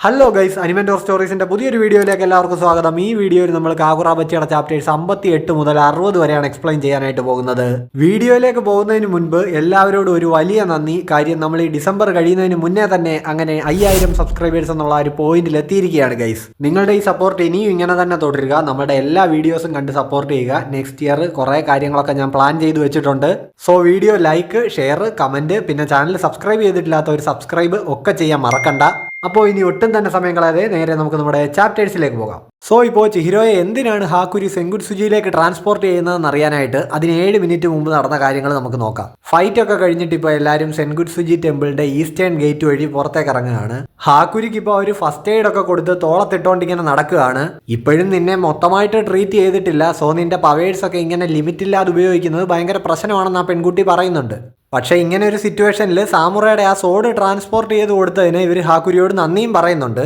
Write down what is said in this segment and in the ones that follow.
Hello guys, അനിമെന്റോർ സ്റ്റോറീസിന്റെ പുതിയൊരു വീഡിയോയിലേക്ക് എല്ലാവർക്കും സ്വാഗതം. ഈ വീഡിയോയിൽ നമ്മൾ കാഗുറ ബച്ചിയുടെ ചാപ്റ്റേഴ്സ് 58 മുതൽ 60 വരെയാണ് എക്സ്പ്ലെയിൻ ചെയ്യാനായിട്ട് പോകുന്നത്. വീഡിയോയിലേക്ക് പോകുന്നതിന് മുൻപ് എല്ലാവരോടും ഒരു വലിയ നന്ദി. കാര്യം നമ്മൾ ഈ ഡിസംബർ കഴിയുന്നതിന് മുന്നേ തന്നെ അങ്ങനെ 5000 സബ്സ്ക്രൈബേഴ്സ് എന്നുള്ള ഒരു പോയിന്റിൽ എത്തിയിരിക്കുകയാണ് ഗൈസ്. നിങ്ങളുടെ ഈ സപ്പോർട്ട് ഇനിയും ഇങ്ങനെ തന്നെ തുടരുക. നമ്മുടെ എല്ലാ വീഡിയോസും കണ്ട് സപ്പോർട്ട് ചെയ്യുക. നെക്സ്റ്റ് ഇയർ കുറേ കാര്യങ്ങളൊക്കെ ഞാൻ പ്ലാൻ ചെയ്ത് വെച്ചിട്ടുണ്ട്. So video like, share, comment, പിന്നെ ചാനൽ സബ്സ്ക്രൈബ് ചെയ്തിട്ടില്ലാത്ത ഒരു സബ്സ്ക്രൈബ് ഒക്കെ ചെയ്യാൻ മറക്കണ്ട. അപ്പോൾ ഇനി ഒട്ടും തന്നെ സമയം കളയാതെ നേരെ നമുക്ക് നമ്മുടെ ചാപ്റ്റേഴ്സിലേക്ക് പോകാം. സോ ഇപ്പോൾ ചിഹിരോയെ എന്തിനാണ് ഹാക്കുരി സെൻഗുട്സുജിയിലേക്ക് ട്രാൻസ്പോർട്ട് ചെയ്യുന്നതെന്ന് അറിയാനായിട്ട് അതിന് 7 മിനിറ്റ് മുമ്പ് നടന്ന കാര്യങ്ങൾ നമുക്ക് നോക്കാം. ഫൈറ്റ് ഒക്കെ കഴിഞ്ഞിട്ട് ഇപ്പോൾ എല്ലാവരും സെൻഗുട്സുജി ടെമ്പിളിന്റെ ഈസ്റ്റേൺ ഗേറ്റ് വഴി പുറത്തേക്ക് ഇറങ്ങുകയാണ്. ഹാക്കുരിക്ക് ഇപ്പോൾ ഒരു ഫസ്റ്റ് എയ്ഡ് ഒക്കെ കൊടുത്ത് തോളത്തിട്ടോണ്ട് ഇങ്ങനെ നടക്കുകയാണ്. ഇപ്പോഴും നിന്നെ മൊത്തമായിട്ട് ട്രീറ്റ് ചെയ്തിട്ടില്ല. സോ നിന്റെ പവേഴ്സ് ഒക്കെ ഇങ്ങനെ ലിമിറ്റ് ഇല്ലാതെ ഉപയോഗിക്കുന്നത് ഭയങ്കര പ്രശ്നമാണെന്ന് ആ പെൺകുട്ടി പറയുന്നുണ്ട്. പക്ഷേ ഇങ്ങനെ ഒരു സിറ്റുവേഷനിൽ സാമുറയുടെ ആ സോഡ് ട്രാൻസ്പോർട്ട് ചെയ്ത് കൊടുത്തതിന് ഇവർ ഹാക്കുരിയോട് നന്ദിയും പറയുന്നുണ്ട്.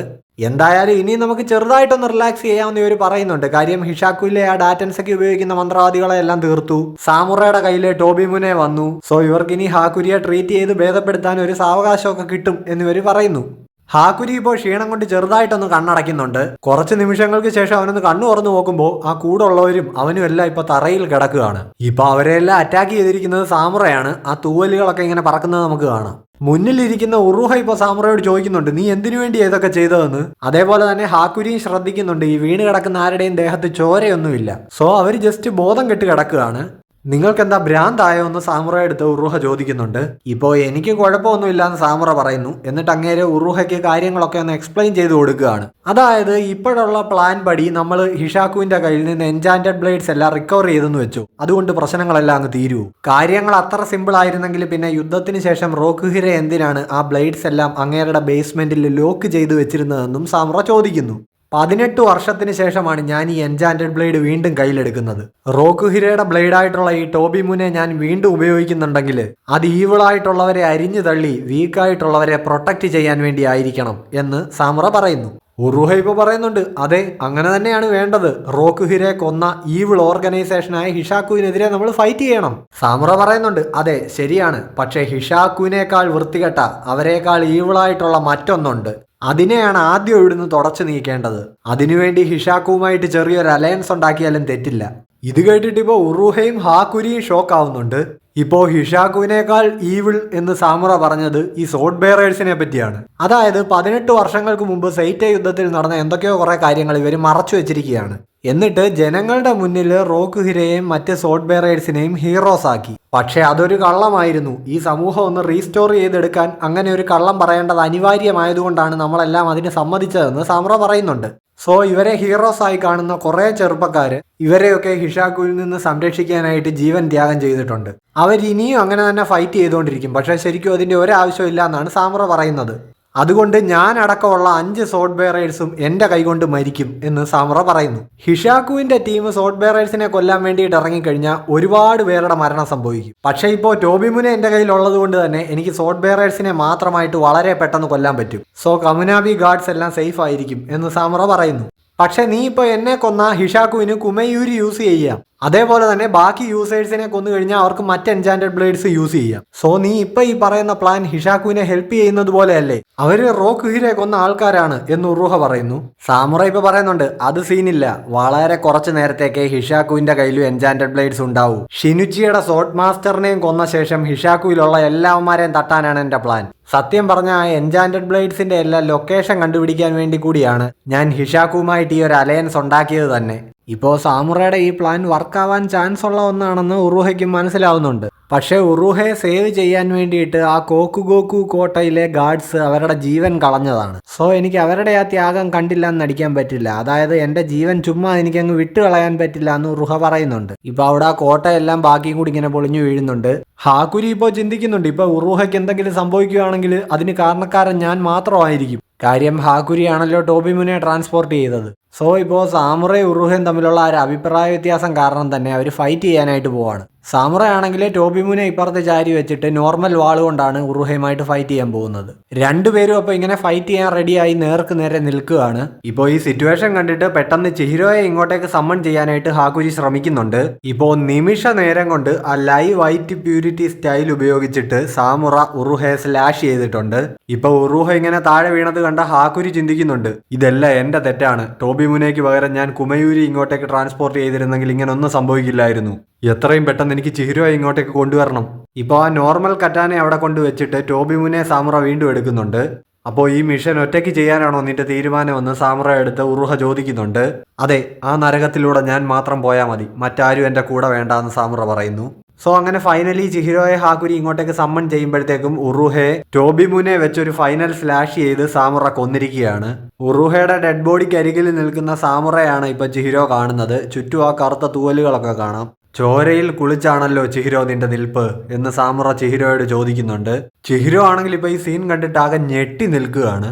എന്തായാലും ഇനി നമുക്ക് ചെറുതായിട്ടൊന്ന് റിലാക്സ് ചെയ്യാമെന്ന് ഇവർ പറയുന്നുണ്ട്. കാര്യം ഹിഷാക്കുവിലെ ആ ഡാറ്റൻസൊക്കെ ഉപയോഗിക്കുന്ന മന്ത്രവാദികളെ എല്ലാം തീർത്തു. സാമുറയുടെ കയ്യിൽ ടോബിമുനെ വന്നു. സോ ഇവർക്ക് ഇനി ഹാക്കുരിയെ ട്രീറ്റ് ചെയ്ത് ഭേദപ്പെടുത്താൻ ഒരു സാവകാശമൊക്കെ കിട്ടും എന്നിവർ പറയുന്നു. ഹാക്കുരി ഇപ്പോൾ ക്ഷീണം കൊണ്ട് ചെറുതായിട്ടൊന്ന് കണ്ണടയ്ക്കുന്നുണ്ട്. കുറച്ച് നിമിഷങ്ങൾക്ക് ശേഷം അവനൊന്ന് കണ്ണു തുറന്നു നോക്കുമ്പോൾ ആ കൂടെ ഉള്ളവരും അവനും എല്ലാം ഇപ്പൊ തറയിൽ കിടക്കുകയാണ്. ഇപ്പൊ അവരെല്ലാം അറ്റാക്ക് ചെയ്തിരിക്കുന്നത് സാമുറയാണ്. ആ തൂവലുകളൊക്കെ ഇങ്ങനെ പറക്കുന്നത് നമുക്ക് കാണാം. മുന്നിലിരിക്കുന്ന ഉറുഹ ഇപ്പൊ സാമുറയോട് ചോദിക്കുന്നുണ്ട്, നീ എന്തിനു വേണ്ടി ഇതൊക്കെ ചെയ്തതെന്ന്. അതേപോലെ തന്നെ ഹാക്കുരിയും ശ്രദ്ധിക്കുന്നുണ്ട്, ഈ വീണ് കിടക്കുന്ന ആരുടെയും ദേഹത്ത് ചോരയൊന്നുമില്ല. സോ അവർ ജസ്റ്റ് ബോധം കെട്ട് കിടക്കുകയാണ്. നിങ്ങൾക്ക് എന്താ ഭ്രാന്തായോ എന്ന് സാമുറ എടുത്ത് ഉറുഹ ചോദിക്കുന്നുണ്ട്. ഇപ്പോൾ എനിക്ക് കുഴപ്പമൊന്നുമില്ല എന്ന് സാമുറ പറയുന്നു. എന്നിട്ട് അങ്ങേരെ ഉറുഹയ്ക്ക് കാര്യങ്ങളൊക്കെ ഒന്ന് എക്സ്പ്ലെയിൻ ചെയ്ത് കൊടുക്കുകയാണ്. അതായത് ഇപ്പോഴുള്ള പ്ലാൻ പടി നമ്മൾ ഹിഷാക്കുവിന്റെ കയ്യിൽ നിന്ന് എൻചാന്റഡ് ബ്ലേഡ്സ് എല്ലാം റിക്കവർ ചെയ്തെന്ന് വെച്ചു. അതുകൊണ്ട് പ്രശ്നങ്ങളെല്ലാം അങ്ങ് തീരൂ. കാര്യങ്ങൾ അത്ര സിമ്പിൾ ആയിരുന്നെങ്കിൽ പിന്നെ യുദ്ധത്തിന് ശേഷം റോക്കുഹിര എന്തിനാണ് ആ ബ്ലേഡ്സ് എല്ലാം അങ്ങേരുടെ ബേസ്മെന്റിൽ ലോക്ക് ചെയ്ത് വെച്ചിരുന്നതെന്നും സാമുറ ചോദിക്കുന്നു. 18 വർഷത്തിന് ശേഷമാണ് ഞാൻ ഈ എൻചാന്റഡ് ബ്ലേഡ് വീണ്ടും കയ്യിലെടുക്കുന്നത്. റോക്കുഹിരയുടെ ബ്ലേഡായിട്ടുള്ള ഈ ടോബിമുനെ ഞാൻ വീണ്ടും ഉപയോഗിക്കുന്നുണ്ടെങ്കിൽ അത് ഈവിളായിട്ടുള്ളവരെ അരിഞ്ഞു തള്ളി വീക്കായിട്ടുള്ളവരെ പ്രൊട്ടക്റ്റ് ചെയ്യാൻ വേണ്ടി ആയിരിക്കണം എന്ന് സാമുറ പറയുന്നു. ഉറുഹ ഇപ്പോൾ പറയുന്നുണ്ട്, അതെ അങ്ങനെ തന്നെയാണ് വേണ്ടത്. റോക്കുഹിരെ കൊന്ന ഈവിൾ ഓർഗനൈസേഷനായ ഹിഷാക്കുവിനെതിരെ നമ്മൾ ഫൈറ്റ് ചെയ്യണം. സാമുറ പറയുന്നുണ്ട്, അതെ ശരിയാണ്. പക്ഷേ ഹിഷാക്കുവിനേക്കാൾ വൃത്തികെട്ട, അവരെക്കാൾ ഈവിളായിട്ടുള്ള മറ്റൊന്നുണ്ട്. അതിനെയാണ് ആദ്യം ഇവിടുന്ന് തുടച്ചു നീക്കേണ്ടത്. അതിനുവേണ്ടി ഹിഷാക്കുവുമായിട്ട് ചെറിയൊരു അലയൻസ് ഉണ്ടാക്കിയാലും തെറ്റില്ല. ഇത് കേട്ടിട്ട് ഇപ്പോൾ ഉറുഹയും ഹാക്കുരിയും ഷോക്ക് ആവുന്നുണ്ട്. ഇപ്പോൾ ഹിഷാക്കുവിനേക്കാൾ ഈവിൾ എന്ന് സാമുറ പറഞ്ഞത് ഈ സോഡ് ബെയറേഴ്സിനെ പറ്റിയാണ്. അതായത് 18 വർഷങ്ങൾക്ക് മുമ്പ് സൈറ്റ യുദ്ധത്തിൽ നടന്ന എന്തൊക്കെയോ കുറെ കാര്യങ്ങൾ ഇവർ മറച്ചു വെച്ചിരിക്കുകയാണ്. എന്നിട്ട് ജനങ്ങളുടെ മുന്നിൽ റോക്കുഹിരയെയും മറ്റ് സോഡ് ബെയറേഴ്സിനെയും ഹീറോസ് ആക്കി. പക്ഷേ അതൊരു കള്ളമായിരുന്നു. ഈ സമൂഹം ഒന്ന് റീസ്റ്റോർ ചെയ്തെടുക്കാൻ അങ്ങനെ ഒരു കള്ളം പറയേണ്ടത് അനിവാര്യമായതുകൊണ്ടാണ് നമ്മളെല്ലാം അതിന് സമ്മതിച്ചതെന്ന് സാമുറ പറയുന്നുണ്ട്. സോ ഇവരെ ഹീറോസ് ആയി കാണുന്ന കുറേ ചെറുപ്പക്കാര് ഇവരെയൊക്കെ ഹിഷാക്കുവിൽ നിന്ന് സംരക്ഷിക്കാനായിട്ട് ജീവൻ ത്യാഗം ചെയ്തിട്ടുണ്ട്. അവരിനിയും അങ്ങനെ തന്നെ ഫൈറ്റ് ചെയ്തുകൊണ്ടിരിക്കും. പക്ഷേ ശരിക്കും അതിൻ്റെ ഒരാവശ്യമില്ല എന്നാണ് സാമുറ പറയുന്നത്. അതുകൊണ്ട് ഞാൻ അടക്കമുള്ള 5 സോഡ് ബെയറേഴ്സും എന്റെ കൈകൊണ്ട് മരിക്കും എന്ന് സാമുറ പറയുന്നു. ഹിഷാക്കുവിന്റെ ടീം സോഡ് ബെയറേഴ്സിനെ കൊല്ലാൻ വേണ്ടിയിട്ട് ഇറങ്ങിക്കഴിഞ്ഞാൽ ഒരുപാട് പേരുടെ മരണം സംഭവിക്കും. പക്ഷേ ഇപ്പോൾ ടോബിമുനെ എന്റെ കയ്യിൽ ഉള്ളത് കൊണ്ട് തന്നെ എനിക്ക് സോഡ് ബെയറേഴ്സിനെ മാത്രമായിട്ട് വളരെ പെട്ടെന്ന് കൊല്ലാൻ പറ്റും. സോ കമുനാബി ഗാർഡ്സ് എല്ലാം സേഫ് ആയിരിക്കും എന്ന് സാമുറ പറയുന്നു. പക്ഷെ നീ ഇപ്പോൾ എന്നെ കൊന്ന ഹിഷാക്കുവിന് കുമയൂരി യൂസ് ചെയ്യാം. അതേപോലെ തന്നെ ബാക്കി യൂസേഴ്സിനെ കൊന്നു കഴിഞ്ഞാൽ അവർക്ക് മറ്റ് എൻചാന്റഡ് ബ്ലേഡ്സ് യൂസ് ചെയ്യാം. സോ നീ ഇപ്പൊ ഈ പറയുന്ന പ്ലാൻ ഹിഷാക്കുവിനെ ഹെൽപ്പ് ചെയ്യുന്നത് പോലെയല്ലേ? അവര് റോക്കുഹിരെ കൊന്ന ആൾക്കാരാണ് എന്ന് ഉറുഹ പറയുന്നു. സാമുറ ഇപ്പൊ പറയുന്നുണ്ട്, അത് സീനില്ല. വളരെ കുറച്ചു നേരത്തേക്ക് ഹിഷാക്കുവിന്റെ കയ്യിലും എൻചാന്റഡ് ബ്ലേഡ്സ് ഉണ്ടാവും. ഷിനുച്ചിയുടെ സോഡ് മാസ്റ്ററിനെയും കൊന്ന ശേഷം ഹിഷാക്കുവിലുള്ള എല്ലാവന്മാരെയും തട്ടാനാണ് എന്റെ പ്ലാൻ. സത്യം പറഞ്ഞ ആ എൻചാന്റഡ് ബ്ലേഡ്സിന്റെ എല്ലാ ലൊക്കേഷൻ കണ്ടുപിടിക്കാൻ വേണ്ടി കൂടിയാണ് ഞാൻ ഹിഷാക്കുവുമായിട്ട് ഈ ഒരു അലയൻസ് ഉണ്ടാക്കിയത് തന്നെ. ഇപ്പോൾ സാമുറയുടെ ഈ പ്ലാൻ വർക്കാവാൻ ചാൻസ് ഉള്ള ഒന്നാണെന്ന് ഉറുഹയ്ക്ക് മനസ്സിലാവുന്നുണ്ട്. പക്ഷേ ഉറുഹയെ സേവ് ചെയ്യാൻ വേണ്ടിയിട്ട് ആ കോക്കുഗോക്കു കോട്ടയിലെ ഗാർഡ്സ് അവരുടെ ജീവൻ കളഞ്ഞതാണ്. സോ എനിക്ക് അവരുടെ ആ ത്യാഗം കണ്ടില്ല എന്ന് നടിക്കാൻ പറ്റില്ല. അതായത് എൻ്റെ ജീവൻ ചുമ്മാ എനിക്കങ്ങ് വിട്ടുകളയാൻ പറ്റില്ല എന്ന് ഉറുഹ പറയുന്നുണ്ട്. ഇപ്പോൾ അവിടെ ആ കോട്ടയെല്ലാം ബാക്കിയും കൂടി ഇങ്ങനെ പൊളിഞ്ഞു വീഴുന്നുണ്ട്. ഹാക്കുരി ഇപ്പോൾ ചിന്തിക്കുന്നുണ്ട്, ഇപ്പോൾ ഉറുഹയ്ക്ക് എന്തെങ്കിലും സംഭവിക്കുകയാണെങ്കിൽ അതിന് കാരണക്കാരൻ ഞാൻ മാത്രമായിരിക്കും. കാര്യം ഹാക്കുരിയാണല്ലോ ടോബിമുനെ ട്രാൻസ്പോർട്ട് ചെയ്തത്. സോ ഇപ്പോൾ സാമുറയും ഉറുഹയും തമ്മിലുള്ള ആ ഒരു അഭിപ്രായ വ്യത്യാസം കാരണം തന്നെ അവർ ഫൈറ്റ് ചെയ്യാനായിട്ട് പോവാണ്. സാമുറ ആണെങ്കിൽ ടോബിമുനെ ഇപ്പുറത്ത് ചാരി വെച്ചിട്ട് നോർമൽ വാൾ കൊണ്ടാണ് ഉറുഹയുമായിട്ട് ഫൈറ്റ് ചെയ്യാൻ പോകുന്നത്. രണ്ടുപേരും അപ്പോൾ ഇങ്ങനെ ഫൈറ്റ് ചെയ്യാൻ റെഡിയായി നേർക്ക് നേരെ നിൽക്കുകയാണ്. ഇപ്പോൾ ഈ സിറ്റുവേഷൻ കണ്ടിട്ട് പെട്ടെന്ന് ചിഹിരോയെ ഇങ്ങോട്ടേക്ക് സമ്മൺ ചെയ്യാനായിട്ട് ഹാക്കുരി ശ്രമിക്കുന്നുണ്ട്. ഇപ്പോൾ നിമിഷ നേരം കൊണ്ട് ആ ലൈവ് വൈറ്റ് പ്യൂരിറ്റി സ്റ്റൈൽ ഉപയോഗിച്ചിട്ട് സാമുറ ഉറുഹയെ സ്ലാഷ് ചെയ്തിട്ടുണ്ട്. ഇപ്പോൾ ഉറുഹ ഇങ്ങനെ താഴെ വീണത് കണ്ട ഹാക്കുരി ചിന്തിക്കുന്നുണ്ട്, ഇതെല്ലാം എന്റെ തെറ്റാണ്. ടോബിമുനയ്ക്ക് പകരം ഞാൻ കുമയൂരി ഇങ്ങോട്ടേക്ക് ട്രാൻസ്പോർട്ട് ചെയ്തിരുന്നെങ്കിൽ ഇങ്ങനെ ഒന്നും സംഭവിക്കില്ലായിരുന്നു. എത്രയും പെട്ടെന്ന് എനിക്ക് ചിഹിരോയെ ഇങ്ങോട്ടേക്ക് കൊണ്ടുവരണം. ഇപ്പോൾ ആ നോർമൽ കറ്റാനെ അവിടെ കൊണ്ടുവച്ചിട്ട് ടോബിമുനെ സാമുറ വീണ്ടും എടുക്കുന്നുണ്ട്. അപ്പോൾ ഈ മിഷൻ ഒറ്റയ്ക്ക് ചെയ്യാനാണോ നിന്റെ തീരുമാനമെന്ന് സാമുറ എടുത്ത് ഉറുഹ ചോദിക്കുന്നുണ്ട്. അതെ, ആ നരകത്തിലൂടെ ഞാൻ മാത്രം പോയാൽ മതി, മറ്റാരും എൻ്റെ കൂടെ വേണ്ടാന്ന് സാമുറ പറയുന്നു. സോ അങ്ങനെ ഫൈനലി ചിഹിരോയെ ഹാക്കുരി ഇങ്ങോട്ടേക്ക് സമ്മൺ ചെയ്യുമ്പോഴത്തേക്കും ഉറുഹയെ ടോബിമുനെ വെച്ചൊരു ഫൈനൽ സ്ലാഷ് ചെയ്ത് സാമുറ കൊന്നിരിക്കുകയാണ്. ഉറുഹയുടെ ഡെഡ് ബോഡിക്ക് അരികിൽ നിൽക്കുന്ന സാമുറയാണ് ഇപ്പൊ ചിഹിരോ കാണുന്നത്. ചുറ്റും ആ കറുത്ത തൂവലുകളൊക്കെ കാണാം. ചോരയിൽ കുളിച്ചാണല്ലോ ചിഹിരോ നിന്റെ നിൽപ്പ് എന്ന് സാമുറ ചിഹിരോയോട് ചോദിക്കുന്നുണ്ട്. ചിഹിരോ ആണെങ്കിൽ ഇപ്പൊ ഈ സീൻ കണ്ടിട്ട് ആകെ ഞെട്ടി നിൽക്കുകയാണ്.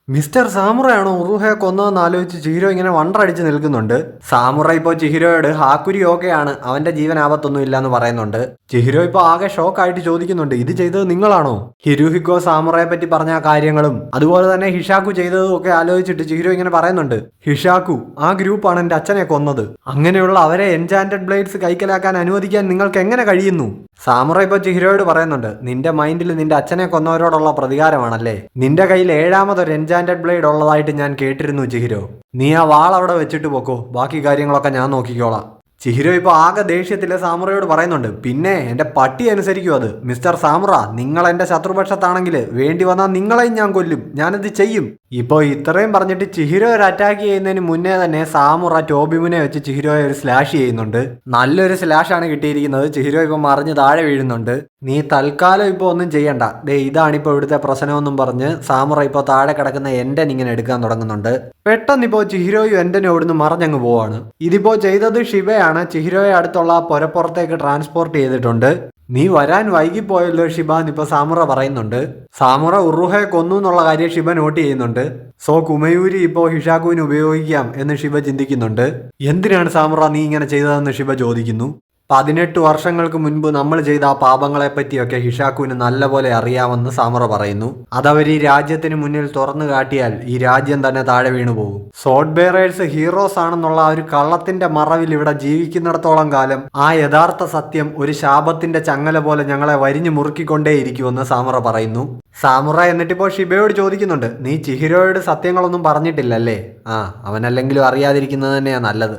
മിസ്റ്റർ സാമുറയാണോ ഉറുഹയെ കൊന്നതെന്ന് ആലോചിച്ച് ചിഹിരോ ഇങ്ങനെ വണ്ടടിച്ച് നിൽക്കുന്നുണ്ട്. സാമുറ ഇപ്പോൾ ചിഹിരോയോട് ഹാക്കുരി ഓക്കെയാണ്, അവന്റെ ജീവൻ ആപത്തൊന്നും ഇല്ലാന്ന് പറയുന്നുണ്ട്. ചിഹിരോ ഇപ്പോൾ ആകെ ഷോക്കായിട്ട് ചോദിക്കുന്നുണ്ട്, ഇത് ചെയ്തത് നിങ്ങളാണോ? ഹിരുഹിക്കോ സാമുറയെ പറ്റി പറഞ്ഞ കാര്യങ്ങളും അതുപോലെ തന്നെ ഹിഷാക്കു ചെയ്തതും ഒക്കെ ആലോചിച്ചിട്ട് ചിഹിരോ ഇങ്ങനെ പറയുന്നുണ്ട്, ഹിഷാക്കു ആ ഗ്രൂപ്പാണ് എൻ്റെ അച്ഛനെ കൊന്നത്. അങ്ങനെയുള്ള അവരെ എൻചാന്റഡ് ബ്ലേഡ്സ് കൈക്കലാക്കാൻ അനുവദിക്കാൻ നിങ്ങൾക്ക് എങ്ങനെ കഴിയുന്നു? സാമുറ ഇപ്പോൾ ചിഹിരോയോട് പറയുന്നുണ്ട്, നിന്റെ മൈൻഡിൽ നിന്റെ അച്ഛനെ കൊന്നവരോടുള്ള പ്രതികാരമാണല്ലേ. നിന്റെ കയ്യിൽ ഏഴാമതൊരു എൻചാന്റഡ് ബ്ലേഡ് ഉള്ളതായിട്ട് ഞാൻ കേട്ടിരുന്നു ചിഹിരോ. നീ ആ വാൾ അവിടെ വെച്ചിട്ട് പോക്കോ, ബാക്കി കാര്യങ്ങളൊക്കെ ഞാൻ നോക്കിക്കോളാം. ചിഹിരോ ഇപ്പോൾ ആകെ ദേഷ്യത്തിൽ സാമുറയോട് പറയുന്നുണ്ട്, പിന്നെ എൻ്റെ പട്ടി അനുസരിക്കും അത്. മിസ്റ്റർ സാമുറ, നിങ്ങൾ എൻ്റെ ശത്രുപക്ഷത്താണെങ്കിൽ വേണ്ടി വന്നാൽ നിങ്ങളെയും ഞാൻ കൊല്ലും, ഞാനത് ചെയ്യും. ഇപ്പോൾ ഇത്രയും പറഞ്ഞിട്ട് ചിഹിരോ ഒരു അറ്റാക്ക് ചെയ്യുന്നതിന് മുന്നേ തന്നെ സാമുറ ടോബിമുനെ വെച്ച് ചിഹിരോയെ ഒരു സ്ലാഷ് ചെയ്യുന്നുണ്ട്. നല്ലൊരു സ്ലാഷാണ് കിട്ടിയിരിക്കുന്നത്. ചിഹിരോ ഇപ്പോൾ മറിഞ്ഞ് താഴെ വീഴുന്നുണ്ട്. നീ തൽക്കാലം ഇപ്പോൾ ഒന്നും ചെയ്യണ്ട, ദേ ഇതാണിപ്പോൾ ഇവിടുത്തെ പ്രശ്നമെന്നും പറഞ്ഞ് സാമുറ ഇപ്പോൾ താഴെ കിടക്കുന്ന എൻഡൻ ഇങ്ങനെ എടുക്കാൻ തുടങ്ങുന്നുണ്ട്. പെട്ടെന്ന് ഇപ്പോൾ ചിഹിരോയും എൻഡനും ഇവിടുന്ന് മറിഞ്ഞങ്ങ് പോവാണ്. ഇതിപ്പോൾ ചെയ്തത് ഷിബയാണ്. ചിഹിരോയെ അടുത്തുള്ള പുരപ്പുറത്തേക്ക് ട്രാൻസ്പോർട്ട് ചെയ്തിട്ടുണ്ട്. നീ വരാൻ വൈകിപ്പോയല്ലോ ഷിബ ഇപ്പോൾ സാമുറ പറയുന്നുണ്ട്. സാമുറ ഉറുഹയെ കൊന്നു എന്നുള്ള കാര്യം ഷിബ നോട്ട് ചെയ്യുന്നുണ്ട്. സോ കുമയൂരി ഇപ്പോൾ ഹിഷാക്കുവിന് ഉപയോഗിക്കാം എന്ന് ഷിബ ചിന്തിക്കുന്നുണ്ട്. എന്തിനാണ് സാമുറ നീ ഇങ്ങനെ ചെയ്തതെന്ന് ഷിബ ചോദിക്കുന്നു. 18 വർഷങ്ങൾക്ക് മുൻപ് നമ്മൾ ചെയ്ത ആ പാപങ്ങളെപ്പറ്റിയൊക്കെ ഹിഷാക്കുവിന് നല്ലപോലെ അറിയാമെന്ന് സാമുറ പറയുന്നു. അതവർ ഈ രാജ്യത്തിന് മുന്നിൽ തുറന്നു കാട്ടിയാൽ ഈ രാജ്യം തന്നെ താഴെ വീണു പോകും. സോഡ് ബെയറേഴ്സ് ഹീറോസ് ആണെന്നുള്ള ആ ഒരു കള്ളത്തിന്റെ മറവിൽ ഇവിടെ ജീവിക്കുന്നിടത്തോളം കാലം ആ യഥാർത്ഥ സത്യം ഒരു ശാപത്തിന്റെ ചങ്ങല പോലെ ഞങ്ങളെ വരിഞ്ഞു മുറുക്കിക്കൊണ്ടേയിരിക്കുമെന്ന് സാമുറ പറയുന്നു. സാമുറ എന്നിട്ടിപ്പോൾ ഷിബയോട് ചോദിക്കുന്നുണ്ട്, നീ ചിഹിരോയോട് സത്യങ്ങളൊന്നും പറഞ്ഞിട്ടില്ലല്ലേ? അവനല്ലെങ്കിലും അറിയാതിരിക്കുന്നത് തന്നെയാണ് നല്ലത്.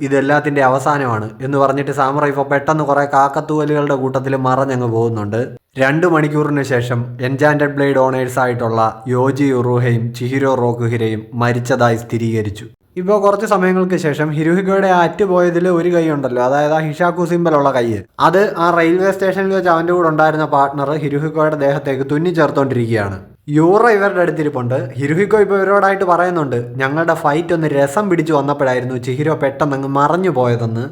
ഇതെല്ലാത്തിന്റെ അവസാനമാണ് എന്ന് പറഞ്ഞിട്ട് സാമുറ ഇപ്പോൾ പെട്ടെന്ന് കുറെ കാക്കത്തൂവലുകളുടെ കൂട്ടത്തിൽ മറഞ്ഞങ്ങ് പോകുന്നുണ്ട്. 2 മണിക്കൂറിന് ശേഷം എൻചാന്റഡ് ബ്ലേഡ് ഓണേഴ്സ് ആയിട്ടുള്ള യോജി ഉറുഹയും ചിഹിരോ റോക്കുഹിരയും മരിച്ചതായി സ്ഥിരീകരിച്ചു. ഇപ്പോൾ കുറച്ച് സമയങ്ങൾക്ക് ശേഷം ഹിരുഹിക്കോയുടെ അറ്റുപോയതിൽ ഒരു കൈ ഉണ്ടല്ലോ, അതായത് ആ ഹിഷാക്കു സിമ്പലുള്ള കൈ, അത് ആ റെയിൽവേ സ്റ്റേഷനിൽ വെച്ച് അവൻ്റെ കൂടെ ഉണ്ടായിരുന്ന പാർട്ട്ണർ ഹിരുഹിക്കോയുടെ ദേഹത്തേക്ക് തുന്നി ചേർത്തോണ്ടിരിക്കുകയാണ്. യൂറ ഇവരുടെ അടുത്തിരിപ്പുണ്ട്. ഹിരുഹിക്കോ ഇപ്പോൾ ഇവരോടായിട്ട് പറയുന്നുണ്ട്, ഞങ്ങളുടെ ഫൈറ്റ് ഒന്ന് രസം പിടിച്ചു വന്നപ്പോഴായിരുന്നു ചിഹിരോ പെട്ടെന്നങ്ങ് മറഞ്ഞു പോയതെന്ന്.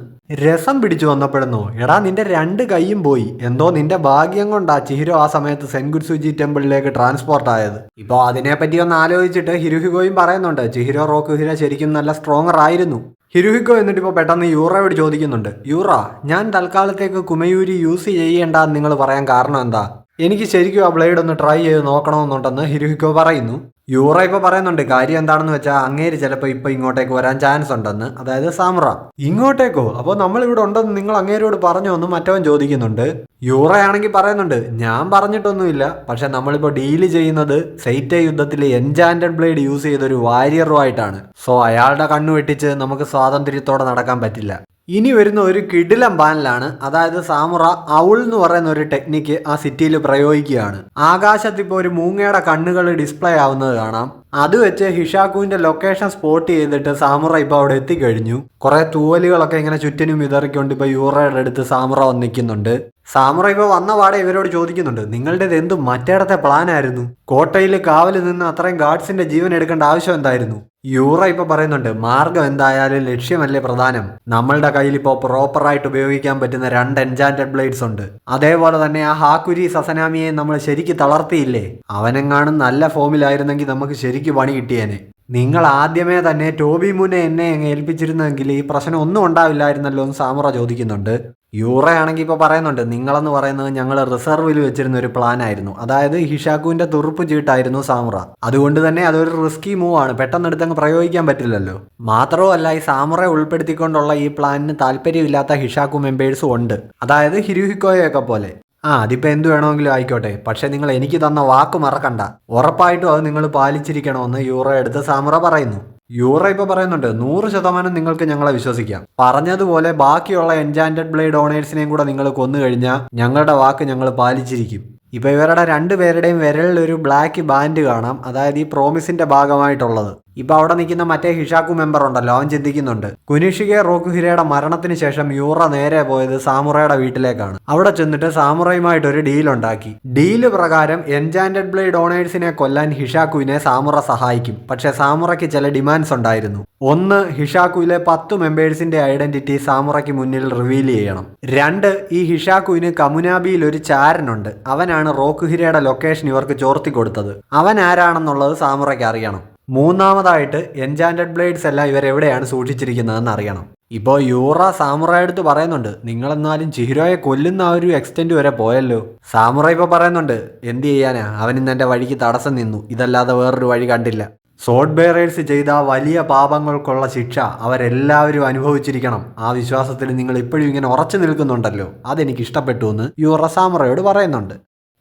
രസം പിടിച്ചു വന്നപ്പോഴെന്നോ? എടാ നിന്റെ 2 കൈയും പോയി. എന്തോ നിന്റെ ഭാഗ്യം കൊണ്ടാ ചിഹിരോ ആ സമയത്ത് സെൻഗുത്സുജി ടെമ്പിളിലേക്ക് ട്രാൻസ്പോർട്ട് ആയത്. ഇപ്പോൾ അതിനെപ്പറ്റി ഒന്ന് ആലോചിച്ചിട്ട് ഹിരുഹിക്കോയും പറയുന്നുണ്ട്, ചിഹിരോ റോക്കുഹിര ശരിക്കും നല്ല സ്ട്രോങ്ങർ ആയിരുന്നു. ഹിരുഹിക്കോ എന്നിട്ട് ഇപ്പോൾ പെട്ടെന്ന് യൂറയോട് ചോദിക്കുന്നുണ്ട്, യൂറ ഞാൻ തൽക്കാലത്തേക്ക് കുമയൂരി യൂസ് ചെയ്യേണ്ടെന്ന് നിങ്ങൾ പറയാൻ കാരണം എന്താ? എനിക്ക് ശരിക്കും ആ ബ്ലേഡ് ഒന്ന് ട്രൈ ചെയ്ത് നോക്കണമെന്നുണ്ടെന്ന് ഹിരുഹിക്കോ പറയുന്നു. യൂറ ഇപ്പോൾ പറയുന്നുണ്ട്, കാര്യം എന്താണെന്ന് വെച്ചാൽ അങ്ങേര് ചിലപ്പോൾ ഇപ്പോൾ ഇങ്ങോട്ടേക്ക് വരാൻ ചാൻസ് ഉണ്ടെന്ന്. അതായത് സാമുറ. ഇങ്ങോട്ടേക്കോ? അപ്പോൾ നമ്മളിവിടെ ഉണ്ടെന്ന് നിങ്ങൾ അങ്ങേരോട് പറഞ്ഞോ എന്ന് മറ്റവൻ ചോദിക്കുന്നുണ്ട്. യൂറയാണെങ്കിൽ പറയുന്നുണ്ട്, ഞാൻ പറഞ്ഞിട്ടൊന്നുമില്ല, പക്ഷെ നമ്മളിപ്പോൾ ഡീല് ചെയ്യുന്നത് സെയ്റ്റ യുദ്ധത്തിൽ എൻചാന്റഡ് ബ്ലേഡ് യൂസ് ചെയ്തൊരു വാരിയറുമായിട്ടാണ്. സോ അയാളുടെ കണ്ണു വെട്ടിച്ച് നമുക്ക് സ്വാതന്ത്ര്യത്തോടെ നടക്കാൻ പറ്റില്ല. ഇനി വരുന്ന ഒരു കിടിലം ബാനിലാണ്. അതായത് സാമുറ ഔൾ എന്ന് പറയുന്ന ഒരു ടെക്നിക്ക് ആ സിറ്റിയിൽ പ്രയോഗിക്കുകയാണ്. ആകാശത്ത് ഇപ്പോൾ ഒരു മൂങ്ങയുടെ കണ്ണുകൾ ഡിസ്പ്ലേ ആവുന്നത് കാണാം. അത് വെച്ച് ഹിഷാക്കുവിന്റെ ലൊക്കേഷൻ സ്പോട്ട് ചെയ്തിട്ട് സാമുറ ഇപ്പോൾ അവിടെ എത്തിക്കഴിഞ്ഞു. കുറെ തൂവലുകളൊക്കെ ഇങ്ങനെ ചുറ്റിനും വിതറിക്കൊണ്ട് ഇപ്പോൾ യൂറയുടെ അടുത്ത് സാമുറ വന്ന് നിൽക്കുന്നുണ്ട്. സാമുറ ഇപ്പോൾ വന്ന പാടെ ഇവരോട് ചോദിക്കുന്നുണ്ട്, നിങ്ങളുടേത് എന്ത് മറ്റേടത്തെ പ്ലാൻ ആയിരുന്നു? കോട്ടയിൽ കാവലിൽ നിന്ന് അത്രയും ഗാർഡ്സിന്റെ ജീവൻ എടുക്കേണ്ട ആവശ്യം എന്തായിരുന്നു? യൂറ ഇപ്പോൾ പറയുന്നുണ്ട്, മാർഗം എന്തായാലും ലക്ഷ്യമല്ലേ പ്രധാനം. നമ്മളുടെ കയ്യിൽ ഇപ്പോൾ പ്രോപ്പറായിട്ട് ഉപയോഗിക്കാൻ പറ്റുന്ന 2 എൻചാന്റഡ് ബ്ലേഡ്സ് ഉണ്ട്. അതേപോലെ തന്നെ ആ ഹാക്കുരി സസനാമിയെ നമ്മൾ ശരിക്ക് തളർത്തിയില്ലേ? അവനെങ്ങാനും നല്ല ഫോമിലായിരുന്നെങ്കിൽ നമുക്ക് ശരിക്ക് പണി കിട്ടിയേനെ. നിങ്ങൾ ആദ്യമേ തന്നെ ടോബി മുനെ എന്നെ അങ്ങ് ഏൽപ്പിച്ചിരുന്നെങ്കിൽ ഈ പ്രശ്നം ഒന്നും ഉണ്ടാവില്ലായിരുന്നല്ലോ എന്ന് സാമുറ ചോദിക്കുന്നുണ്ട്. യൂറയാണെങ്കിൽ ഇപ്പോൾ പറയുന്നുണ്ട്, നിങ്ങളെന്ന് പറയുന്നത് ഞങ്ങൾ റിസർവിൽ വെച്ചിരുന്ന ഒരു പ്ലാൻ ആയിരുന്നു. അതായത് ഹിഷാക്കുവിന്റെ തുറുപ്പ് ചീട്ടായിരുന്നു സാമുറ. അതുകൊണ്ട് തന്നെ അതൊരു റിസ്കി മൂവ് ആണ്, പെട്ടെന്ന് എടുത്തങ്ങ് പ്രയോഗിക്കാൻ പറ്റില്ലല്ലോ. മാത്രവുമല്ല, ഈ സാമുറയെ ഉൾപ്പെടുത്തിക്കൊണ്ടുള്ള ഈ പ്ലാനിന് താല്പര്യമില്ലാത്ത ഹിഷാക്കു മെമ്പേഴ്സും ഉണ്ട്. അതായത് ഹിരുഹിക്കോയൊക്കെ പോലെ. അതിപ്പോൾ എന്ത് വേണമെങ്കിലും ആയിക്കോട്ടെ, പക്ഷെ നിങ്ങൾ എനിക്ക് തന്ന വാക്ക് മറക്കണ്ട, ഉറപ്പായിട്ടും അത് നിങ്ങൾ പാലിച്ചിരിക്കണമെന്ന് യൂറ എടുത്ത് സാമുറ പറയുന്നു. യൂറ ഇപ്പോൾ പറയുന്നുണ്ട്, 100% നിങ്ങൾക്ക് ഞങ്ങളെ വിശ്വസിക്കാം. പറഞ്ഞതുപോലെ ബാക്കിയുള്ള എൻചാന്റഡ് ബ്ലേഡ് ഓണേഴ്സിനെയും കൂടെ നിങ്ങൾ കൊന്നു കഴിഞ്ഞാൽ ഞങ്ങളുടെ വാക്ക് ഞങ്ങൾ പാലിച്ചിരിക്കും. ഇപ്പോൾ ഇവരുടെ രണ്ടുപേരുടെയും വിരലിൽ ഒരു ബ്ലാക്ക് ബാൻഡ് കാണാം, അതായത് ഈ പ്രോമിസിന്റെ ഭാഗമായിട്ടുള്ളത്. ഇപ്പൊ അവിടെ നിൽക്കുന്ന മറ്റേ ഹിഷാക്കു മെമ്പർ ഉണ്ടല്ലോ, അവൻ ചിന്തിക്കുന്നുണ്ട്, കുനിഷികെ റോക്കുഹിരയുടെ മരണത്തിന് ശേഷം യൂറ നേരെ പോയത് സാമുറയുടെ വീട്ടിലേക്കാണ്. അവിടെ ചെന്നിട്ട് സാമുറയുമായിട്ട് ഒരു ഡീൽ ഉണ്ടാക്കി. ഡീല് പ്രകാരം എൻചാന്റഡ് ബ്ലേഡ് ഓണേഴ്സിനെ കൊല്ലാൻ ഹിഷാക്കുവിനെ സാമുറ സഹായിക്കും. പക്ഷെ സാമുറയ്ക്ക് ചില ഡിമാൻഡ്സ് ഉണ്ടായിരുന്നു. ഒന്ന്, ഹിഷാക്കുവിലെ 10 മെമ്പേഴ്സിന്റെ ഐഡന്റിറ്റി സാമുറയ്ക്ക് മുന്നിൽ റിവീൽ ചെയ്യണം. 2, ഈ ഹിഷാക്കുവിന് കമുനാബിയിൽ ഒരു ചാരനുണ്ട്, അവനാണ് റോക്കുഹിരയുടെ ലൊക്കേഷൻ ഇവർക്ക് ചോർത്തി കൊടുത്തത്. അവൻ ആരാണെന്നുള്ളത് സാമുറയ്ക്ക് അറിയണം. 3ാമതായിട്ട് എൻചാന്റഡ് ബ്ലേഡ്സ് എല്ലാം ഇവരെവിടെയാണ് സൂക്ഷിച്ചിരിക്കുന്നതെന്ന് അറിയണം. ഇപ്പോൾ യൂറ സാമുറയുടെ അടുത്ത് പറയുന്നുണ്ട്, നിങ്ങളെന്നാലും ചിഹിരോയെ കൊല്ലുന്ന ആ ഒരു എക്സ്റ്റെന്റ് വരെ പോയല്ലോ. സാമുറ ഇപ്പോൾ പറയുന്നുണ്ട്, എന്ത് ചെയ്യാനാ, അവനിന്ന് എൻ്റെ വഴിക്ക് തടസ്സം നിന്നു, ഇതല്ലാതെ വേറൊരു വഴി കണ്ടില്ല. സോഡ് ബെയറേഴ്സ് ചെയ്ത വലിയ പാപങ്ങൾക്കുള്ള ശിക്ഷ അവരെല്ലാവരും അനുഭവിച്ചിരിക്കണം. ആ വിശ്വാസത്തിൽ നിങ്ങൾ ഇപ്പോഴും ഇങ്ങനെ ഉറച്ചു നിൽക്കുന്നുണ്ടല്ലോ, അതെനിക്ക് ഇഷ്ടപ്പെട്ടു എന്ന് യൂറ സാമുറയോട് പറയുന്നുണ്ട്.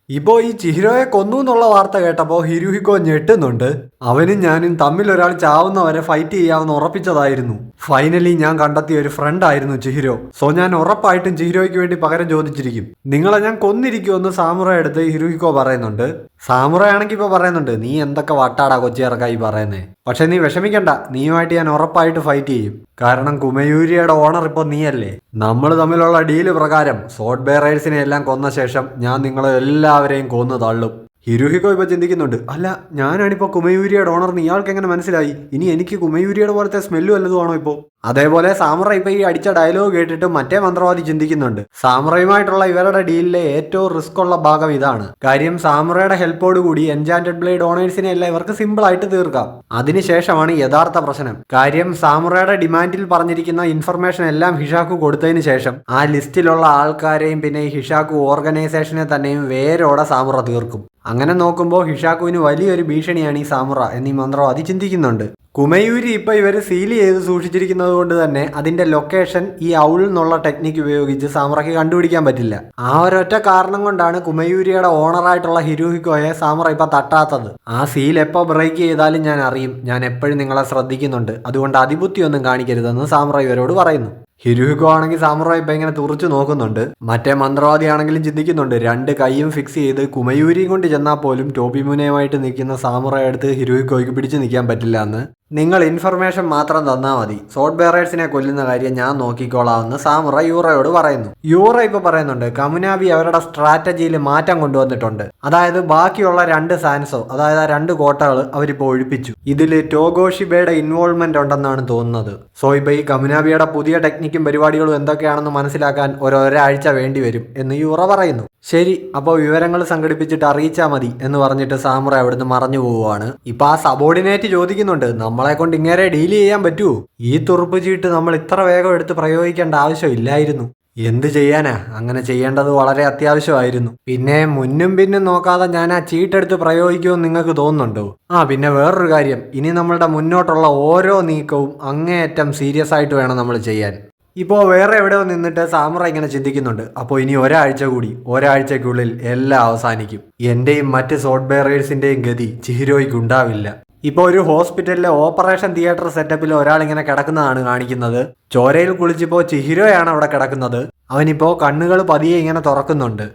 ഇപ്പോൾ ഈ ചിഹിരോയെ കൊന്നു എന്നുള്ള വാർത്ത കേട്ടപ്പോൾ ഹിരുഹിക്കോ ഞെട്ടുന്നുണ്ട്. അവനും ഞാനും തമ്മിൽ ഒരാൾ ചാവുന്നവരെ ഫൈറ്റ് ചെയ്യാമെന്ന് ഉറപ്പിച്ചതായിരുന്നു. ഫൈനലി ഞാൻ കണ്ടെത്തിയ ഒരു ഫ്രണ്ട് ആയിരുന്നു ചിഹിരോ. സോ ഞാൻ ഉറപ്പായിട്ടും ചിഹിരോയ്ക്ക് വേണ്ടി പകരം ചോദിച്ചിരിക്കും. നിങ്ങളെ ഞാൻ കൊന്നിരിക്കുമെന്ന് സാമുറ എടുത്ത് ഹിരുഹിക്കോ പറയുന്നുണ്ട്. സാമുറയാണെങ്കിൽ ഇപ്പോൾ പറയുന്നുണ്ട്, നീ എന്തൊക്കെ വട്ടാടാ കൊച്ചിയിറക്കായി പറയുന്നേ. പക്ഷെ നീ വിഷമിക്കണ്ട, നീയുമായിട്ട് ഞാൻ ഉറപ്പായിട്ട് ഫൈറ്റ് ചെയ്യും. കാരണം കുമയൂരിയുടെ ഓണർ ഇപ്പോൾ നീയല്ലേ. നമ്മൾ തമ്മിലുള്ള ഡീല് പ്രകാരം സോഡ് ബെയറേഴ്സിനെ എല്ലാം കൊന്ന ശേഷം ഞാൻ നിങ്ങളെ എല്ലാവരെയും കൊന്നു തള്ളും. ഹിരുഹിക്കോ ഇപ്പോൾ ചിന്തിക്കുന്നുണ്ട്, അല്ല ഞാനാണിപ്പോൾ കുമയൂരിയുടെ ഓണർ, ഇയാൾക്ക് എങ്ങനെ മനസ്സിലായി? ഇനി എനിക്ക് കുമയൂരിയുടെ പോലത്തെ സ്മെല്ല് വല്ലതുമാണോ ഇപ്പോൾ? അതേപോലെ സാമുറ ഇപ്പോൾ ഈ അടിച്ച ഡയലോഗ് കേട്ടിട്ട് മറ്റേ മന്ത്രവാദി ചിന്തിക്കുന്നുണ്ട്, സാമുറയുമായിട്ടുള്ള ഇവരുടെ ഡീലിലെ ഏറ്റവും റിസ്ക് ഉള്ള ഭാഗം ഇതാണ്. കാര്യം സാമുറയുടെ ഹെൽപ്പോട് കൂടി എൻചാന്റഡ് ബ്ലേഡ് ഓണേഴ്സിനെ എല്ലാം ഇവർക്ക് സിമ്പിൾ ആയിട്ട് തീർക്കാം. അതിനുശേഷമാണ് യഥാർത്ഥ പ്രശ്നം. കാര്യം സാമുറയുടെ ഡിമാൻഡിൽ പറഞ്ഞിരിക്കുന്ന ഇൻഫർമേഷൻ എല്ലാം ഹിഷാക്കു കൊടുത്തതിന് ശേഷം ആ ലിസ്റ്റിലുള്ള ആൾക്കാരെയും പിന്നെ ഈ ഹിഷാക്കു ഓർഗനൈസേഷനെ തന്നെയും വേരോടെ സാമുറ തീർക്കും. അങ്ങനെ നോക്കുമ്പോൾ ഹിഷാക്കുവിന് വലിയൊരു ഭീഷണിയാണ് ഈ സാമുറ എന്നീ മന്ത്രവാദി ചിന്തിക്കുന്നുണ്ട്. കുമയൂരി ഇപ്പോൾ ഇവർ സീൽ ചെയ്ത് സൂക്ഷിച്ചിരിക്കുന്നത് കൊണ്ട് തന്നെ അതിന്റെ ലൊക്കേഷൻ ഈ ഔൾ എന്നുള്ള ടെക്നിക്ക് ഉപയോഗിച്ച് സാമുറയ്ക്ക് കണ്ടുപിടിക്കാൻ പറ്റില്ല. ആ ഒരൊറ്റ കാരണം കൊണ്ടാണ് കുമയൂരിയുടെ ഓണറായിട്ടുള്ള ഹിരുഹിക്കോയെ സാമുറ ഇപ്പം തട്ടാത്തത്. ആ സീൽ എപ്പോൾ ബ്രേക്ക് ചെയ്താലും ഞാൻ അറിയും, ഞാൻ എപ്പോഴും നിങ്ങളെ ശ്രദ്ധിക്കുന്നുണ്ട്, അതുകൊണ്ട് അതിബുദ്ധിയൊന്നും കാണിക്കരുതെന്ന് സാമുറ ഇവരോട് പറയുന്നു. ഹിരുഹിക്കോ ആണെങ്കിൽ സാമുറ ഇപ്പം ഇങ്ങനെ തുറച്ചു നോക്കുന്നുണ്ട്. മറ്റേ മന്ത്രവാദി ആണെങ്കിലും ചിന്തിക്കുന്നുണ്ട്, 2 കൈയും ഫിക്സ് ചെയ്ത് കുമയൂരിയും കൊണ്ട് ചെന്നാൽ പോലും ടോബി മുനയുമായിട്ട് നിൽക്കുന്ന സാമുറ എടുത്ത് ഹിരുഹിക്കോയ്ക്ക് പിടിച്ചു നിൽക്കാൻ പറ്റില്ല എന്ന്. നിങ്ങൾ ഇൻഫർമേഷൻ മാത്രം തന്നാൽ മതി, സോഡ് ബെയറേഴ്സിനെ കൊല്ലുന്ന കാര്യം ഞാൻ നോക്കിക്കോളാമെന്ന് സാമുറ യൂറയോട് പറയുന്നു. യൂറ ഇപ്പോൾ പറയുന്നുണ്ട്, കമുനാബി അവരുടെ സ്ട്രാറ്റജിയിൽ മാറ്റം കൊണ്ടുവന്നിട്ടുണ്ട്. അതായത് ബാക്കിയുള്ള 2 സാൻസോ, അതായത് ആ 2 കോട്ടകൾ അവരിപ്പോൾ ഒഴിപ്പിച്ചു. ഇതിൽ ടോഗോഷിബയുടെ ഇൻവോൾവ്മെന്റ് ഉണ്ടെന്നാണ് തോന്നുന്നത്. സോ ഇപ്പോൾ ഈ കമുനാബിയുടെ പുതിയ ടെക്നിക്കും പരിപാടികളും എന്തൊക്കെയാണെന്ന് മനസ്സിലാക്കാൻ ഒരാഴ്ച വേണ്ടി വരും എന്ന് യൂറ പറയുന്നു. ശരി, അപ്പോൾ വിവരങ്ങൾ സംഘടിപ്പിച്ചിട്ട് അറിയിച്ചാൽ മതി എന്ന് പറഞ്ഞിട്ട് സാമുറ അവിടുന്ന് മറഞ്ഞു പോവുകയാണ്. ഇപ്പൊ ആ സബോർഡിനേറ്റ് ചോദിക്കുന്നുണ്ട്, നമ്മളെ കൊണ്ട് ഇങ്ങനെ ഡീൽ ചെയ്യാൻ പറ്റുമോ? ഈ തുറുപ്പ് ചീട്ട് നമ്മൾ ഇത്ര വേഗം എടുത്ത് പ്രയോഗിക്കേണ്ട ആവശ്യമില്ലായിരുന്നു. എന്ത് ചെയ്യാനാ, അങ്ങനെ ചെയ്യേണ്ടത് വളരെ അത്യാവശ്യമായിരുന്നു. പിന്നെ മുന്നും പിന്നും നോക്കാതെ ഞാൻ ആ ചീട്ടെടുത്ത് പ്രയോഗിക്കുമെന്ന് നിങ്ങൾക്ക് തോന്നുന്നുണ്ടോ? പിന്നെ വേറൊരു കാര്യം, ഇനി നമ്മളുടെ മുന്നോട്ടുള്ള ഓരോ നീക്കവും അങ്ങേയറ്റം സീരിയസ് ആയിട്ട് വേണം നമ്മൾ ചെയ്യാൻ. ഇപ്പോൾ വേറെ എവിടെയോ നിന്നിട്ട് സാമുറ ഇങ്ങനെ ചിന്തിക്കുന്നുണ്ട്, അപ്പോൾ ഇനി ഒരാഴ്ചയ്ക്കുള്ളിൽ എല്ലാം അവസാനിക്കും. എന്റെയും മറ്റ് സോഡ് ബെയറേഴ്സിന്റെയും ഗതി ചിഹിരോയ്ക്ക് ഉണ്ടാവില്ല. ഇപ്പോൾ ഒരു ഹോസ്പിറ്റലിലെ ഓപ്പറേഷൻ തിയേറ്റർ സെറ്റപ്പിൽ ഒരാളിങ്ങനെ കിടക്കുന്നതാണ് കാണിക്കുന്നത്. ചോരയിൽ കുളിച്ചിപ്പോൾ ചിഹിരോയാണ് അവിടെ കിടക്കുന്നത്. അവനിപ്പോൾ കണ്ണുകൾ പതിയെ ഇങ്ങനെ തുറക്കുന്നുണ്ട്.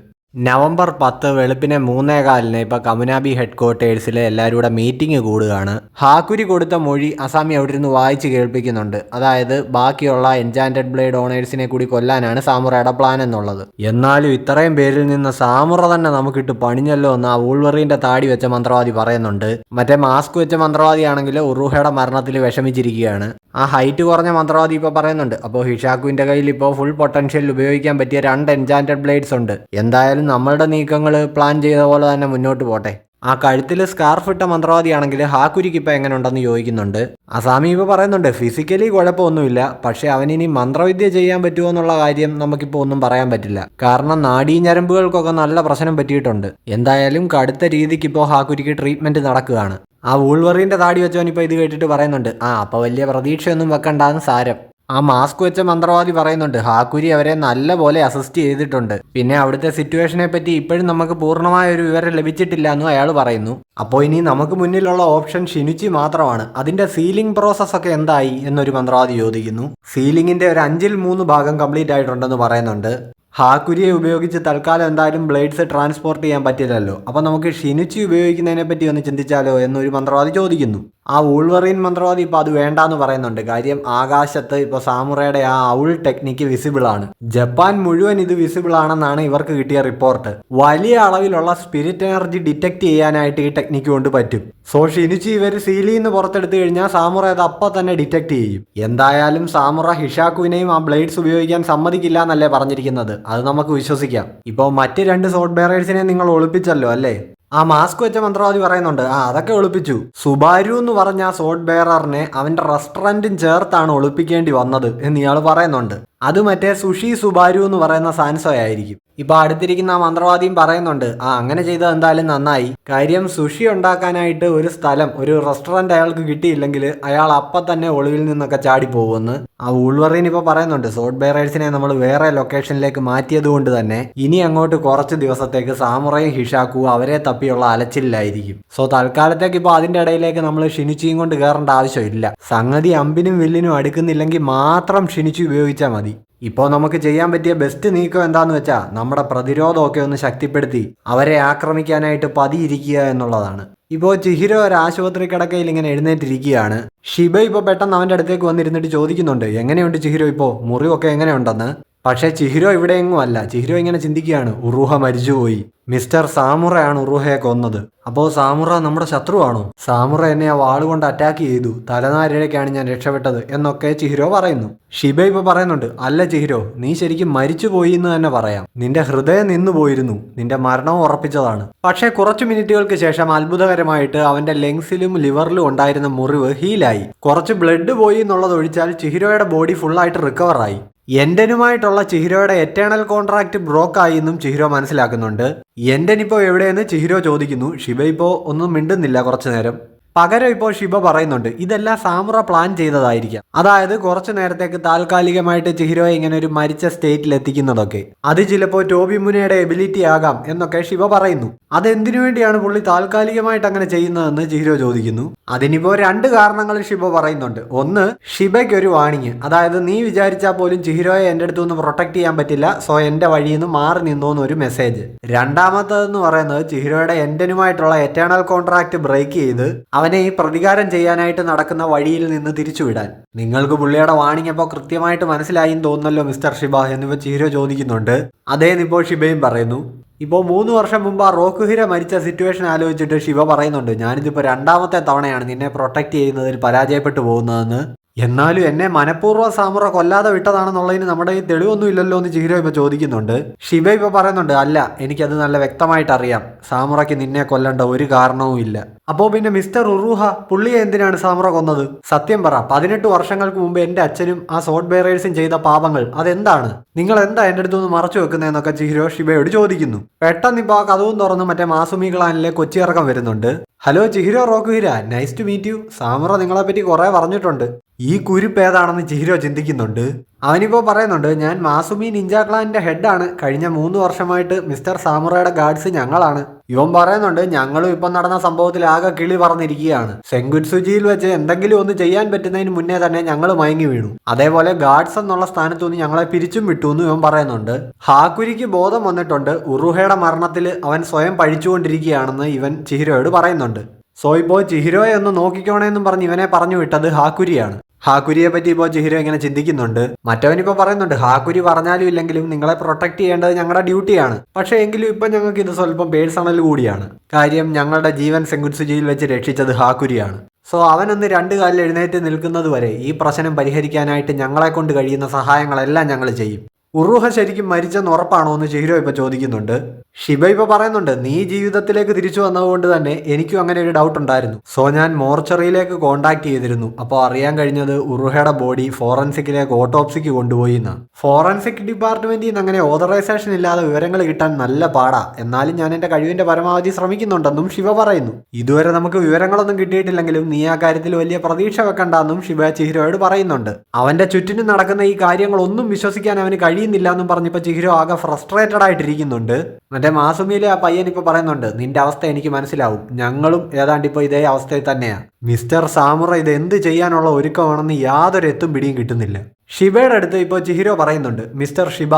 നവംബർ 10 വെളുപ്പിനെ 3:15 ഇപ്പോൾ കമുനാബി ഹെഡ് ക്വാർട്ടേഴ്സിൽ എല്ലാവരും കൂടെ മീറ്റിംഗ് കൂടുകയാണ്. ഹാക്കുരി കൊടുത്ത മൊഴി അസാമി അവിടെ ഇരുന്ന് വായിച്ച് കേൾപ്പിക്കുന്നുണ്ട്. അതായത് ബാക്കിയുള്ള എൻചാന്റഡ് ബ്ലേഡ് ഓണേഴ്സിനെ കൂടി കൊല്ലാനാണ് സാമുറയുടെ പ്ലാൻ എന്നുള്ളത്. എന്നാലും ഇത്രയും പേരിൽ നിന്ന് സാമുറ തന്നെ നമുക്കിട്ട് പണിഞ്ഞല്ലോ എന്ന് ആ വൂൾവറിന്റെ താടി വെച്ച മന്ത്രവാദി പറയുന്നുണ്ട്. മറ്റേ മാസ്ക് വെച്ച മന്ത്രവാദിയാണെങ്കിൽ ഉറൂഹയുടെ മരണത്തിൽ വിഷമിച്ചിരിക്കുകയാണ്. ആ ഹൈറ്റ് കുറഞ്ഞ മന്ത്രവാദി ഇപ്പോൾ പറയുന്നുണ്ട്, അപ്പോൾ ഹിഷാക്കുവിന്റെ കയ്യിൽ ഇപ്പോൾ ഫുൾ പൊട്ടൻഷ്യൽ ഉപയോഗിക്കാൻ പറ്റിയ 2 എൻചാന്റഡ് ബ്ലേഡ്സ് ഉണ്ട്. എന്തായാലും നമ്മളുടെ നീക്കങ്ങൾ പ്ലാൻ ചെയ്ത പോലെ തന്നെ മുന്നോട്ട് പോട്ടെ. ആ കഴുത്തിൽ സ്കാർഫ് ഇട്ട മന്ത്രവാദിയാണെങ്കിൽ ഹാക്കുരിക്ക് ഇപ്പം എങ്ങനെ ഉണ്ടെന്ന് ചോദിക്കുന്നുണ്ട്. അസാമി ഇപ്പോൾ പറയുന്നുണ്ട് ഫിസിക്കലി കുഴപ്പമൊന്നുമില്ല, പക്ഷേ അവനിനി മന്ത്രവിദ്യ ചെയ്യാൻ പറ്റുമോ എന്നുള്ള കാര്യം നമുക്കിപ്പോൾ ഒന്നും പറയാൻ പറ്റില്ല. കാരണം നാഡീഞരമ്പുകൾക്കൊക്കെ നല്ല പ്രശ്നം പറ്റിയിട്ടുണ്ട്. എന്തായാലും കടുത്ത രീതിക്ക് ഇപ്പോൾ ഹാക്കുരിക്ക് ട്രീറ്റ്മെൻറ്റ് നടക്കുകയാണ്. ആ വൂൾവറിൻ്റെ താടി വെച്ചവൻ ഇപ്പോൾ ഇത് കേട്ടിട്ട് പറയുന്നുണ്ട്, അപ്പോൾ വലിയ പ്രതീക്ഷയൊന്നും വെക്കണ്ടാന്ന് സാരം. ആ മാസ്ക് വെച്ച മന്ത്രവാദി പറയുന്നുണ്ട് ഹാക്കുരി അവരെ നല്ല പോലെ അസിസ്റ്റ് ചെയ്തിട്ടുണ്ട്. പിന്നെ അവിടുത്തെ സിറ്റുവേഷനെ പറ്റി ഇപ്പോഴും നമുക്ക് പൂർണ്ണമായ ഒരു വിവരം ലഭിച്ചിട്ടില്ല എന്നും അയാൾ പറയുന്നു. അപ്പോൾ ഇനി നമുക്ക് മുന്നിലുള്ള ഓപ്ഷൻ ഷിനുച്ചി മാത്രമാണ്. അതിന്റെ സീലിംഗ് പ്രോസസ് ഒക്കെ എന്തായി എന്നൊരു മന്ത്രവാദി ചോദിക്കുന്നു. സീലിംഗിന്റെ ഒരു 3/5 ഭാഗം കംപ്ലീറ്റ് ആയിട്ടുണ്ടെന്ന് പറയുന്നുണ്ട്. ഹാക്കുരിയെ ഉപയോഗിച്ച് തൽക്കാലം എന്തായാലും ബ്ലേഡ്സ് ട്രാൻസ്പോർട്ട് ചെയ്യാൻ പറ്റില്ലല്ലോ, അപ്പോൾ നമുക്ക് ഷിനുച്ചി ഉപയോഗിക്കുന്നതിനെ പറ്റി ഒന്ന് ചിന്തിച്ചാലോ എന്നൊരു മന്ത്രവാദി ചോദിക്കുന്നു. ആ വൂൾവറിൻ മന്ത്രവാദി ഇപ്പോൾ അത് വേണ്ടാന്ന് പറയുന്നുണ്ട്. കാര്യം ആകാശത്ത് ഇപ്പോൾ സാമുറയുടെ ആ ഔൾ ടെക്നിക്ക് വിസിബിൾ ആണ്. ജപ്പാൻ മുഴുവൻ ഇത് വിസിബിൾ ആണെന്നാണ് ഇവർക്ക് കിട്ടിയ റിപ്പോർട്ട്. വലിയ അളവിലുള്ള സ്പിരിറ്റ് എനർജി ഡിറ്റക്ട് ചെയ്യാനായിട്ട് ഈ ടെക്നിക്ക് കൊണ്ട് പറ്റും. സോ ഷിനുച്ചി ഇവർ സീലിൽ നിന്ന് പുറത്തെടുത്തു കഴിഞ്ഞാൽ സാമുറ അത് അപ്പം തന്നെ ഡിറ്റക്ട് ചെയ്യും. എന്തായാലും സാമുറ ഹിഷാക്കുവിനെയും ആ ബ്ലേഡ്സ് ഉപയോഗിക്കാൻ സമ്മതിക്കില്ല എന്നല്ലേ പറഞ്ഞിരിക്കുന്നത്. അത് നമുക്ക് വിശ്വസിക്കാം. ഇപ്പോൾ മറ്റ് 2 സോഡ് ബെയറേഴ്സിനെ നിങ്ങൾ ഒളിപ്പിച്ചല്ലോ അല്ലേ? ആ മാസ്ക് വെച്ച മന്ത്രവാദി പറയുന്നുണ്ട് അതൊക്കെ ഒളിപ്പിച്ചു. സുബാരു എന്ന് പറഞ്ഞ ആ സോഡ് ബെയററിനെ അവന്റെ റെസ്റ്റോറന്റും ചേർത്താണ് ഒളിപ്പിക്കേണ്ടി വന്നത് എന്ന് ഇയാൾ പറയുന്നുണ്ട്. അത് മറ്റേ സുഷി സുബാരു എന്ന് പറയുന്ന സാൻസോ ആയിരിക്കും. ഇപ്പൊ അടുത്തിരിക്കുന്ന ആ മന്ത്രവാദിയും പറയുന്നുണ്ട് അങ്ങനെ ചെയ്തത് എന്തായാലും നന്നായി. കാര്യം സുഷി ഉണ്ടാക്കാനായിട്ട് ഒരു സ്ഥലം, ഒരു റെസ്റ്റോറന്റ് അയാൾക്ക് കിട്ടിയില്ലെങ്കിൽ അയാൾ അപ്പം തന്നെ ഒളിവിൽ നിന്നൊക്കെ ചാടി പോകുമെന്ന്. ആ വൂൾവറിൻ ഇപ്പൊ പറയുന്നുണ്ട് സോഡ് ബെയറേഴ്സിനെ നമ്മൾ വേറെ ലൊക്കേഷനിലേക്ക് മാറ്റിയത് കൊണ്ട് തന്നെ ഇനി അങ്ങോട്ട് കുറച്ച് ദിവസത്തേക്ക് സാമുറയും ഹിഷാക്കു അവരെ തപ്പിയുള്ള അലച്ചിലായിരിക്കും. സോ തൽക്കാലത്തേക്ക് ഇപ്പോൾ അതിന്റെ ഇടയിലേക്ക് നമ്മൾ ഷിനുച്ചിയും കൊണ്ട് കയറേണ്ട ആവശ്യമില്ല. സംഗതി അമ്പിനും വില്ലിനും അടുക്കുന്നില്ലെങ്കിൽ മാത്രം ഷിനുച്ചി ഉപയോഗിച്ചാൽ മതി. ഇപ്പോൾ നമുക്ക് ചെയ്യാൻ പറ്റിയ ബെസ്റ്റ് നീക്കം എന്താന്ന് വെച്ചാൽ നമ്മുടെ പ്രതിരോധമൊക്കെ ഒന്ന് ശക്തിപ്പെടുത്തി അവരെ ആക്രമിക്കാനായിട്ട് പതിയിരിക്കുക എന്നുള്ളതാണ്. ഇപ്പോൾ ചിഹിരോ ഒരു ആശുപത്രി കിടക്കയിൽ ഇങ്ങനെ എഴുന്നേറ്റിരിക്കുകയാണ്. ഷിബ ഇപ്പോൾ പെട്ടെന്ന് അവൻ്റെ അടുത്തേക്ക് വന്നിരുന്നിട്ട് ചോദിക്കുന്നുണ്ട് എങ്ങനെയുണ്ട് ചിഹിരോ, ഇപ്പോൾ മുറിവൊക്കെ എങ്ങനെയുണ്ടെന്ന്. പക്ഷേ ചിഹിരോ ഇവിടെ എങ്ങും അല്ല. ചിഹിരോ ഇങ്ങനെ ചിന്തിക്കുകയാണ് ഉറൂഹ മരിച്ചുപോയി. മിസ്റ്റർ സാമുറയാണ് ഉറൂഹയെ കൊന്നത്. അപ്പോൾ സാമുറ നമ്മുടെ ശത്രുവാണോ? സാമുറ എന്നെ ആ വാളുകൊണ്ട് അറ്റാക്ക് ചെയ്തു, തലനാരിഴയ്ക്കാണ് ഞാൻ രക്ഷപ്പെട്ടത് എന്നൊക്കെ ചിഹിരോ പറയുന്നു. ഷിബ ഇപ്പോൾ പറയുന്നുണ്ട് അല്ല ചിഹിരോ, നീ ശരിക്കും മരിച്ചുപോയി എന്ന് തന്നെ പറയാം. നിന്റെ ഹൃദയം നിന്നു പോയിരുന്നു, നിന്റെ മരണവും ഉറപ്പിച്ചതാണ്. പക്ഷേ കുറച്ചു മിനിറ്റുകൾക്ക് ശേഷം അത്ഭുതകരമായിട്ട് അവന്റെ ലെങ്സിലും ലിവറിലും ഉണ്ടായിരുന്ന മുറിവ് ഹീലായി. കുറച്ച് ബ്ലഡ് പോയി എന്നുള്ളത് ഒഴിച്ചാൽ ചിഹിരോയുടെ ബോഡി ഫുള്ളായിട്ട് റിക്കവറായി. എൻഡനുമായിട്ടുള്ള ചിഹിരോയുടെ എറ്റേണൽ കോൺട്രാക്ട് ബ്രോക്കായി എന്നും ചിഹിരോ മനസ്സിലാക്കുന്നുണ്ട്. എൻഡൻ ഇപ്പോൾ എവിടെയെന്ന് ചിഹിരോ ചോദിക്കുന്നു. ഷിബ ഇപ്പോൾ ഒന്നും മിണ്ടുന്നില്ല കുറച്ചു നേരം. പകരം ഇപ്പോൾ ഷിബ പറയുന്നുണ്ട് ഇതെല്ലാം സാമുറ പ്ലാൻ ചെയ്തതായിരിക്കാം. അതായത് കുറച്ചു നേരത്തേക്ക് താൽക്കാലികമായിട്ട് ചിഹിരോയെ ഇങ്ങനെ ഒരു മരിച്ച സ്റ്റേറ്റിൽ എത്തിക്കുന്നതൊക്കെ അത് ചിലപ്പോൾ ടോബി മുനയുടെ എബിലിറ്റി ആകാം എന്നൊക്കെ ഷിബ പറയുന്നു. അതെന്തിനു വേണ്ടിയാണ് പുള്ളി താൽക്കാലികമായിട്ട് അങ്ങനെ ചെയ്യുന്നതെന്ന് ചിഹിരോ ചോദിക്കുന്നു. അതിനിപ്പോൾ 2 കാരണങ്ങൾ ഷിബ പറയുന്നുണ്ട്. ഒന്ന്, ഷിബയ്ക്ക് ഒരു വാണിങ്, അതായത് നീ വിചാരിച്ചാൽ പോലും ചിഹിരോയെ എൻ്റെ അടുത്തു നിന്ന് പ്രൊട്ടക്ട് ചെയ്യാൻ പറ്റില്ല, സോ എൻ്റെ വഴിയിൽ നിന്ന് മാറി നിന്നോന്ന് ഒരു മെസ്സേജ്. രണ്ടാമത്തേതെന്ന് പറയുന്നത് ചിഹിരോയുടെ എൻഡനുമായിട്ടുള്ള എറ്റേണൽ കോൺട്രാക്ട് ബ്രേക്ക് ചെയ്ത് അവനെ ഈ പ്രതികാരം ചെയ്യാനായിട്ട് നടക്കുന്ന വഴിയിൽ നിന്ന് തിരിച്ചുവിടാൻ. നിങ്ങൾക്ക് പുള്ളിയുടെ വാണിംഗ് അപ്പോൾ കൃത്യമായിട്ട് മനസ്സിലായി തോന്നുന്നല്ലോ മിസ്റ്റർ ഷിബ എന്നിവ ചിഹിരോ ചോദിക്കുന്നുണ്ട്. അതേന്നിപ്പോൾ ഷിബയും പറയുന്നു. ഇപ്പോൾ 3 വർഷം മുമ്പ് ആ റോക്കുഹിര മരിച്ച സിറ്റുവേഷൻ ആലോചിച്ചിട്ട് ഷിബ പറയുന്നുണ്ട് ഞാനിതിപ്പോൾ 2ാമത്തെ തവണയാണ് നിന്നെ പ്രൊട്ടക്ട് ചെയ്യുന്നതിൽ പരാജയപ്പെട്ടു പോകുന്നതെന്ന്. എന്നാലും എന്നെ മനഃപൂർവ്വം സാമുറ കൊല്ലാതെ വിട്ടതാണെന്നുള്ളതിന് നമ്മുടെ ഈ തെളിവൊന്നും ഇല്ലല്ലോ എന്ന് ചിഹിരോ ഇപ്പോൾ ചോദിക്കുന്നുണ്ട്. ഷിബ ഇപ്പോൾ പറയുന്നുണ്ട് അല്ല, എനിക്കത് നല്ല വ്യക്തമായിട്ട് അറിയാം, സാമുറയ്ക്ക് നിന്നെ കൊല്ലേണ്ട ഒരു കാരണവും ഇല്ല. അപ്പോൾ പിന്നെ മിസ്റ്റർ ഉറൂഹ പുള്ളിയെ എന്തിനാണ് സാമുറ കൊന്നത്? സത്യം പറ, 18 വർഷങ്ങൾക്ക് മുമ്പ് എൻ്റെ അച്ഛനും ആ സോഡ് ബെയറേഴ്സും ചെയ്ത പാപങ്ങൾ അതെന്താണ്? നിങ്ങൾ എന്താ എൻ്റെ അടുത്തുനിന്ന് മറച്ചു വെക്കുന്നതെന്നൊക്കെ ചിഹിരോ ഷിബയോട് ചോദിക്കുന്നു. പെട്ടെന്ന് ഇപ്പോൾ ആ കഥവും തുറന്ന് മറ്റേ മാസുമി ക്ലാനിലെ കൊച്ചിയിറക്കം വരുന്നുണ്ട്. Hello Chihiro Rokuhira, nice to meet you. Samura നിങ്ങളെപ്പറ്റി കുറേ പറഞ്ഞിട്ടുണ്ട്. ഈ കുരുപ്പ് ഏതാണെന്ന് ചിഹിരോ ചിന്തിക്കുന്നുണ്ട്. അവനിപ്പോൾ പറയുന്നുണ്ട് ഞാൻ മാസുമി നിഞ്ച ക്ലാനിന്റെ ഹെഡാണ്. കഴിഞ്ഞ 3 വർഷമായിട്ട് മിസ്റ്റർ സാമുറയുടെ ഗാർഡ്സ് ഞങ്ങളാണ്. ഇവൻ പറയുന്നുണ്ട് ഞങ്ങളും ഇപ്പം നടന്ന സംഭവത്തിൽ ആകെ കിളി പറഞ്ഞിരിക്കുകയാണ്. സെങ്കുറ്റ്സുജിയിൽ വെച്ച് എന്തെങ്കിലും ഒന്ന് ചെയ്യാൻ പറ്റുന്നതിന് മുന്നേ തന്നെ ഞങ്ങൾ മയങ്ങി വീണു. അതേപോലെ ഗാർഡ്സ് എന്നുള്ള സ്ഥാനത്തു നിന്ന് ഞങ്ങളെ പിരിച്ചും വിട്ടു എന്ന് ഇവൻ പറയുന്നുണ്ട്. ഹാക്കുരിക്ക് ബോധം വന്നിട്ടുണ്ട്. ഉറുഹയുടെ മരണത്തിൽ അവൻ സ്വയം പഴിച്ചുകൊണ്ടിരിക്കുകയാണെന്ന് ഇവൻ ചിഹിരോയോട് പറയുന്നുണ്ട്. സോ ഇപ്പോൾ ചിഹിരോയെ ഒന്ന് നോക്കിക്കോണേന്നും പറഞ്ഞ് ഇവനെ പറഞ്ഞു വിട്ടത് ഹാക്കുരിയാണ്. ഹാക്കുരിയെ പറ്റി ഇപ്പോൾ ചിഹിരോ ഇങ്ങനെ ചിന്തിക്കുന്നുണ്ട്. മറ്റവനിപ്പോൾ പറയുന്നുണ്ട് ഹാക്കുരി പറഞ്ഞാലും ഇല്ലെങ്കിലും നിങ്ങളെ പ്രൊട്ടക്ട് ചെയ്യേണ്ടത് ഞങ്ങളുടെ ഡ്യൂട്ടിയാണ്. പക്ഷേ എങ്കിലും ഇപ്പം ഞങ്ങൾക്ക് ഇത് സ്വല്പം പേഴ്സണൽ കൂടിയാണ്. കാര്യം ഞങ്ങളുടെ ജീവൻ സെങ്കുറ്റ്സുജിയിൽ വെച്ച് രക്ഷിച്ചത് ഹാക്കുരിയാണ്. സോ അവനൊന്ന് 2 കാലിൽ എഴുന്നേറ്റ് നിൽക്കുന്നത് വരെ ഈ പ്രശ്നം പരിഹരിക്കാനായിട്ട് ഞങ്ങളെ കൊണ്ട് കഴിയുന്ന സഹായങ്ങളെല്ലാം ഞങ്ങൾ ചെയ്യും. ഉറുഹ ശരിക്കും മരിച്ചെന്ന് ഉറപ്പാണോ എന്ന് ചിഹിരോ ഇപ്പൊ ചോദിക്കുന്നുണ്ട്. ഷിബ ഇപ്പൊ പറയുന്നുണ്ട്, നീ ജീവിതത്തിലേക്ക് തിരിച്ചു വന്നതുകൊണ്ട് തന്നെ എനിക്കും അങ്ങനെ ഒരു ഡൗട്ട് ഉണ്ടായിരുന്നു. സോ ഞാൻ മോർച്ചറിയിലേക്ക് കോൺടാക്ട് ചെയ്തിരുന്നു. അപ്പോൾ അറിയാൻ കഴിഞ്ഞത് ഉറുഹയുടെ ബോഡി ഫോറൻസിക്കിലേക്ക് ഓട്ടോപ്സിക്ക് കൊണ്ടുപോയി എന്നാണ്. ഫോറൻസിക് ഡിപ്പാർട്ട്മെന്റിൽ നിന്ന് അങ്ങനെ ഓതറൈസേഷൻ ഇല്ലാതെ വിവരങ്ങൾ കിട്ടാൻ നല്ല പാടാ. എന്നാലും ഞാൻ എന്റെ കഴിവിന്റെ പരമാവധി ശ്രമിക്കുന്നുണ്ടെന്നും ശിവ പറയുന്നു. ഇതുവരെ നമുക്ക് വിവരങ്ങളൊന്നും കിട്ടിയിട്ടില്ലെങ്കിലും നീ ആ കാര്യത്തിൽ വലിയ പ്രതീക്ഷ വെക്കണ്ടെന്നും ശിവ ചിഹിരോയോട് പറയുന്നുണ്ട്. അവന്റെ ചുറ്റിനും നടക്കുന്ന ഈ കാര്യങ്ങളൊന്നും വിശ്വസിക്കാൻ അവന് കഴിയുന്നില്ല എന്നും പറഞ്ഞപ്പോൾ ചിഹിരോ ആകെ ഫ്രസ്ട്രേറ്റഡ് ആയിട്ടിരിക്കുന്നുണ്ട്. മറ്റേ മാസുമിയിലെ ആ പയ്യൻ ഇപ്പൊ പറയുന്നുണ്ട്, നിന്റെ അവസ്ഥ എനിക്ക് മനസ്സിലാവും, ഞങ്ങളും ഏതാണ്ട് ഇപ്പൊ ഇതേ അവസ്ഥയിൽ തന്നെയാണ്. മിസ്റ്റർ സാമുറ ഇത് എന്ത് ചെയ്യാനുള്ള ഒരുക്കമാണെന്ന് യാതൊരു എത്തും പിടിയും കിട്ടുന്നില്ല. ഷിബയുടെ അടുത്ത് ഇപ്പോൾ ചിഹിരോ പറയുന്നുണ്ട്, മിസ്റ്റർ ഷിബ,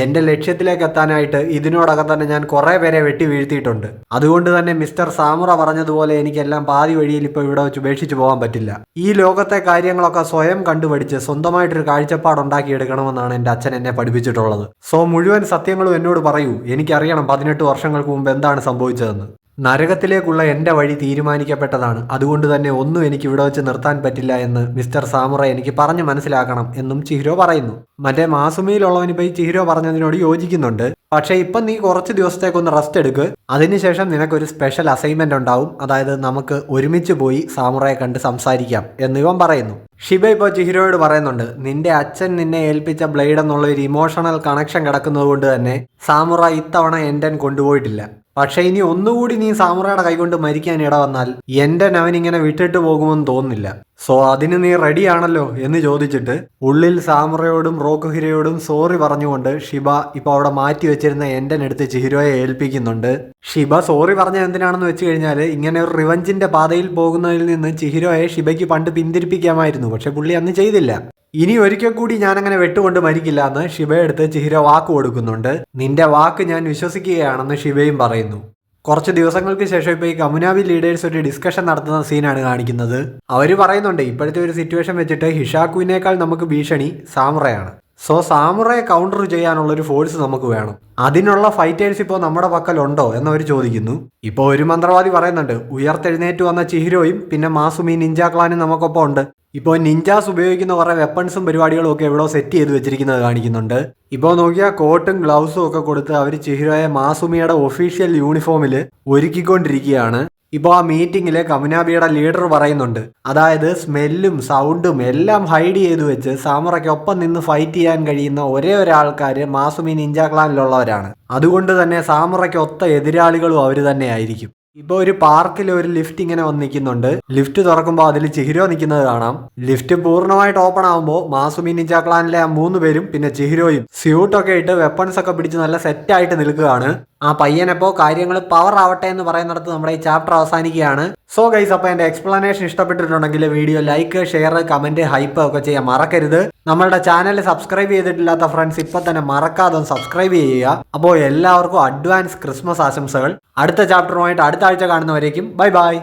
എന്റെ ലക്ഷ്യത്തിലേക്ക് എത്താനായിട്ട് ഇതിനോടകം തന്നെ ഞാൻ കുറെ പേരെ വെട്ടി വീഴ്ത്തിയിട്ടുണ്ട്. അതുകൊണ്ട് തന്നെ മിസ്റ്റർ സാമുറ പറഞ്ഞതുപോലെ എനിക്കെല്ലാം പാതി വഴിയിൽ ഇപ്പോൾ ഇവിടെ വെച്ച് ഉപേക്ഷിച്ച് പോകാൻ പറ്റില്ല. ഈ ലോകത്തെ കാര്യങ്ങളൊക്കെ സ്വയം കണ്ടുപഠിച്ച് സ്വന്തമായിട്ടൊരു കാഴ്ചപ്പാടുണ്ടാക്കിയെടുക്കണമെന്നാണ് എൻ്റെ അച്ഛൻ എന്നെ പഠിപ്പിച്ചിട്ടുള്ളത്. സോ മുഴുവൻ സത്യങ്ങളും എന്നോട് പറയൂ, എനിക്കറിയണം 18 വർഷങ്ങൾക്ക് മുമ്പ് എന്താണ് സംഭവിച്ചതെന്ന്. നരകത്തിലേക്കുള്ള എൻ്റെ വഴി തീരുമാനിക്കപ്പെട്ടതാണ്. അതുകൊണ്ട് തന്നെ ഒന്നും എനിക്ക് ഇവിടെ വെച്ച് നിർത്താൻ പറ്റില്ല എന്ന് മിസ്റ്റർ സാമുറ എനിക്ക് പറഞ്ഞു മനസ്സിലാക്കണം എന്നും ചിഹിരോ പറയുന്നു. മറ്റേ മാസുമിയിലുള്ളവനിപ്പോൾ ഈ ചിഹിരോ പറഞ്ഞതിനോട് യോജിക്കുന്നുണ്ട്. പക്ഷേ ഇപ്പം നീ കുറച്ച് ദിവസത്തേക്കൊന്ന് റെസ്റ്റ് എടുക്ക്. അതിനുശേഷം നിനക്കൊരു സ്പെഷ്യൽ അസൈൻമെന്റ് ഉണ്ടാവും. അതായത് നമുക്ക് ഒരുമിച്ച് പോയി സാമുറയെ കണ്ട് സംസാരിക്കാം എന്നിവൻ പറയുന്നു. ഷിബ ഇപ്പോൾ ചിഹിരോയോട് പറയുന്നുണ്ട്, നിന്റെ അച്ഛൻ നിന്നെ ഏൽപ്പിച്ച ബ്ലേഡ് എന്നുള്ള ഒരു ഇമോഷണൽ കണക്ഷൻ കിടക്കുന്നത് കൊണ്ട് തന്നെ സാമുറ ഇത്തവണ എൻഡൻ കൊണ്ടുപോയിട്ടില്ല. പക്ഷെ ഇനി ഒന്നുകൂടി നീ സാമുറയുടെ കൈകൊണ്ട് മരിക്കാൻ ഇട വന്നാൽ എന്റെ അവനിങ്ങനെ വിട്ടിട്ട് പോകുമെന്ന് തോന്നുന്നില്ല. സോ അതിന് നീ റെഡിയാണല്ലോ എന്ന് ചോദിച്ചിട്ട് ഉള്ളിൽ സാമുറയോടും റോക്കുഹിരയോടും സോറി പറഞ്ഞുകൊണ്ട് ഷിബ ഇപ്പോൾ അവിടെ മാറ്റി വെച്ചിരുന്ന എൻഡൻ എടുത്ത് ചിഹിരോയെ ഏൽപ്പിക്കുന്നുണ്ട്. ഷിബ സോറി പറഞ്ഞ എന്തിനാണെന്ന് വെച്ച് കഴിഞ്ഞാൽ ഇങ്ങനെ ഒരു റിവഞ്ചിന്റെ പാതയിൽ പോകുന്നതിൽ നിന്ന് ചിഹിരോയെ ഷിബയ്ക്ക് പണ്ട് പിന്തിരിപ്പിക്കാമായിരുന്നു. പക്ഷെ പുള്ളി അന്ന് ചെയ്തില്ല. ഇനി ഒരിക്കൽ കൂടി ഞാനങ്ങനെ വെട്ടുകൊണ്ട് മരിക്കില്ല എന്ന് ഷിബയെടുത്ത് ചിഹിരോ വാക്ക് കൊടുക്കുന്നുണ്ട്. നിന്റെ വാക്ക് ഞാൻ വിശ്വസിക്കുകയാണെന്ന് ഷിബയും പറയുന്നു. കുറച്ച് ദിവസങ്ങൾക്ക് ശേഷം ഇപ്പോൾ ഈ കമുനാബി ലീഡേഴ്സ് ഒരു ഡിസ്കഷൻ നടത്തുന്ന സീനാണ് കാണിക്കുന്നത്. അവർ പറയുന്നുണ്ട്, ഇപ്പോഴത്തെ ഒരു സിറ്റുവേഷൻ വെച്ചിട്ട് ഹിഷാക്കുവിനേക്കാൾ നമുക്ക് ഭീഷണി സാമുറയാണ്. സോ സാമുറയെ കൗണ്ടർ ചെയ്യാനുള്ളൊരു ഫോഴ്സ് നമുക്ക് വേണം. അതിനുള്ള ഫൈറ്റേഴ്സ് ഇപ്പോൾ നമ്മുടെ പക്കലുണ്ടോ എന്നവർ ചോദിക്കുന്നു. ഇപ്പോൾ ഒരു മന്ത്രവാദി പറയുന്നുണ്ട്, ഉയർത്തെഴുന്നേറ്റ് വന്ന ചിഹിരോയും പിന്നെ മാസുമി നിഞ്ച ക്ലാനും നമുക്കൊപ്പം ഉണ്ട്. ഇപ്പോൾ നിഞ്ചാസ് ഉപയോഗിക്കുന്ന കുറേ വെപ്പൺസും പരിപാടികളും ഒക്കെ എവിടെയോ സെറ്റ് ചെയ്ത് വെച്ചിരിക്കുന്നത് കാണിക്കുന്നുണ്ട്. ഇപ്പോൾ നോക്കിയാൽ കോട്ടും ഗ്ലൗസും ഒക്കെ കൊടുത്ത് അവർ ചിഹിരോയെ മാസുമിയുടെ ഒഫീഷ്യൽ യൂണിഫോമിൽ ഒരുക്കിക്കൊണ്ടിരിക്കുകയാണ്. ഇപ്പോൾ ആ മീറ്റിംഗിൽ കമുനാബിയുടെ ലീഡർ പറയുന്നുണ്ട്, അതായത് സ്മെല്ലും സൗണ്ടും എല്ലാം ഹൈഡ് ചെയ്ത് വെച്ച് സാമുറയ്ക്കൊപ്പം നിന്ന് ഫൈറ്റ് ചെയ്യാൻ കഴിയുന്ന ഒരേ ഒരാൾക്കാർ മാസുമി നിഞ്ച ക്ലാനിലുള്ളവരാണ്. അതുകൊണ്ട് തന്നെ സാമുറയ്ക്ക് ഒത്ത എതിരാളികളും അവർ തന്നെ ആയിരിക്കും. ഇപ്പോൾ ഒരു പാർക്കിൽ ഒരു ലിഫ്റ്റ് ഇങ്ങനെ വന്ന് നിൽക്കുന്നുണ്ട്. ലിഫ്റ്റ് തുറക്കുമ്പോൾ അതിൽ ചിഹിരോ നിൽക്കുന്നത് കാണാം. ലിഫ്റ്റ് പൂർണ്ണമായിട്ട് ഓപ്പൺ ആകുമ്പോൾ മാസുമി നിഞ്ച ക്ലാനിലെ ആ 3 പേരും പിന്നെ ചിഹിരോയും സ്യൂട്ടൊക്കെ ഇട്ട് വെപ്പൺസ് ഒക്കെ പിടിച്ച് നല്ല സെറ്റായിട്ട് നിൽക്കുകയാണ്. ആ പയ്യനപ്പോ കാര്യങ്ങൾ പവർ ആവട്ടെ എന്ന് പറയുന്നിടത്ത് നമ്മുടെ ഈ ചാപ്റ്റർ അവസാനിക്കുകയാണ്. സോ ഗൈസ്, അപ്പോൾ എൻ്റെ എക്സ്പ്ലനേഷൻ ഇഷ്ടപ്പെട്ടിട്ടുണ്ടെങ്കിൽ video like, share, comment, hype ഒക്കെ ചെയ്യാൻ മറക്കരുത്. നമ്മളുടെ ചാനൽ സബ്സ്ക്രൈബ് ചെയ്തിട്ടില്ലാത്ത ഫ്രണ്ട്സ് ഇപ്പൊ തന്നെ മറക്കാതെ സബ്സ്ക്രൈബ് ചെയ്യുക. അപ്പോൾ എല്ലാവർക്കും അഡ്വാൻസ് ക്രിസ്മസ് ആശംസകൾ. അടുത്ത ചാപ്റ്ററുമായിട്ട് അടുത്ത ആഴ്ച കാണുന്നവരേക്കും ബൈ ബൈ.